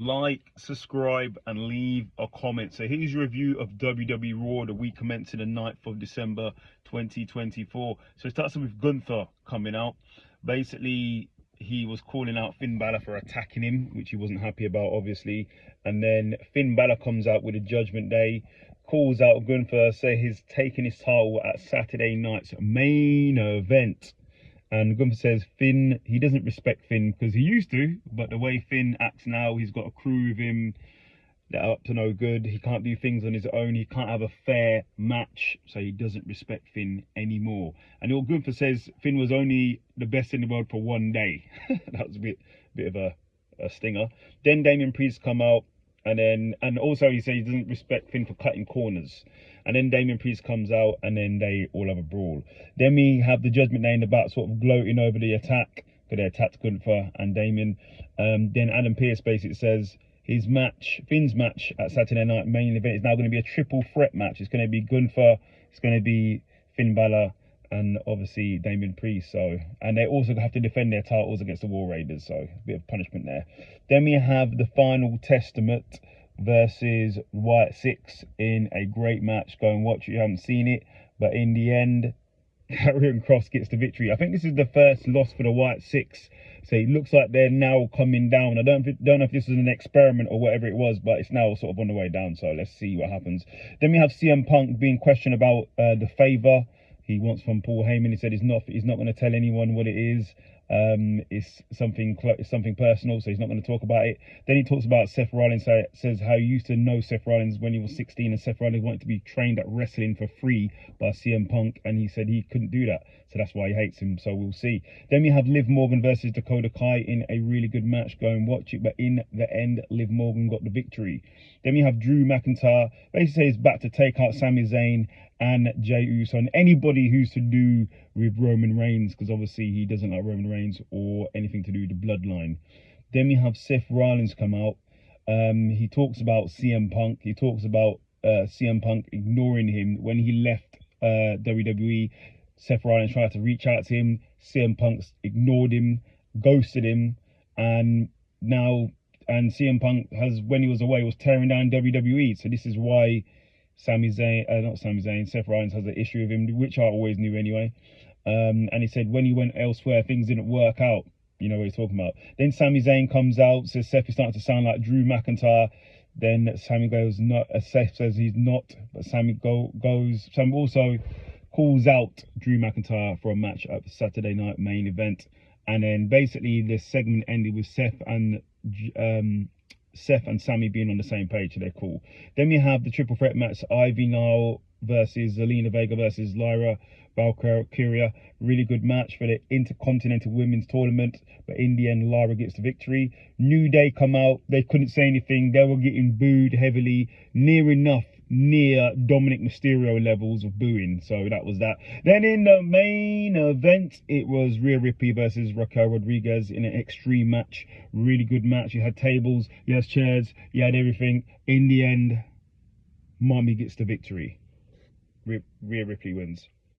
like, subscribe, and leave a comment. So here's your review of WWE RAW the week commencing the 9th of December 2024. So it starts with Gunther coming out. Basically, he was calling out Finn Balor for attacking him, which he wasn't happy about, obviously. And then Finn Balor comes out with a Judgment Day, calls out Gunther, say he's taking his title at Saturday night's main event. And Gunther says Finn, he doesn't respect Finn because he used to, but the way Finn acts now, he's got a crew with him that are up to no good. He can't do things on his own. He can't have a fair match, so he doesn't respect Finn anymore. And all Gunther says Finn was only the best in the world for one day. That was a bit of a stinger. Then Damian Priest come out, and also he says he doesn't respect Finn for cutting corners. And then Damian Priest comes out, and then they all have a brawl. Then we have the Judgment Day in the back sort of gloating over the attack, because they attacked Gunther and Damian. Then Adam Pearce basically says his match, Finn's match at Saturday night main event, is now going to be a triple threat match. It's going to be Gunther, it's going to be Finn Balor, and obviously Damian Priest. So, and they also have to defend their titles against the War Raiders, so a bit of punishment there. Then we have the Final Testament versus Wyatt Six in a great match. Go and watch it, you haven't seen it. But in the end, Karrion Kross gets the victory. I think this is the first loss for the Wyatt Six, so it looks like they're now coming down. I don't know if this was an experiment or whatever it was, but it's now sort of on the way down, so let's see what happens. Then we have CM Punk being questioned about the favor he wants from Paul Heyman. He said he's not going to tell anyone what it is. It's something personal, so he's not going to talk about it. Then he talks about Seth Rollins, says how he used to know Seth Rollins when he was 16, and Seth Rollins wanted to be trained at wrestling for free by CM Punk, and he said he couldn't do that, so that's why he hates him. So we'll see. Then we have Liv Morgan versus Dakota Kai in a really good match. Go and watch it. But in the end, Liv Morgan got the victory. Then we have Drew McIntyre basically he's back to take out Sami Zayn and Jey Uso and anybody who's to do with Roman Reigns, because obviously he doesn't like Roman Reigns or anything to do with the bloodline. Then we have Seth Rollins come out. He talks about CM Punk. He talks about CM Punk ignoring him when he left WWE. Seth Rollins tried to reach out to him. CM Punk ignored him, ghosted him, and CM Punk has, when he was away, was tearing down WWE. So this is why Seth Rollins has an issue with him, which I always knew anyway. And he said when he went elsewhere, things didn't work out. You know what he's talking about. Then Sami Zayn comes out, says Seth is starting to sound like Drew McIntyre. Then Sami goes, not. Seth says he's not, but Sami also calls out Drew McIntyre for a match at the Saturday night main event. And then basically this segment ended with Seth and Sami being on the same page, so they're cool. Then we have the triple threat match, Ivy Nile versus Zelina Vega versus Lyra Valkyria. Really good match for the Intercontinental Women's Tournament, but in the end, Lyra gets the victory. New Day come out, they couldn't say anything, they were getting booed heavily, near Dominic Mysterio levels of booing, so that was that. Then in the main event, it was Rhea Ripley versus Raquel Rodriguez in an extreme match. Really good match. You had tables, you had chairs, you had everything. In the end, Mommy gets the victory. Rhea Ripley wins.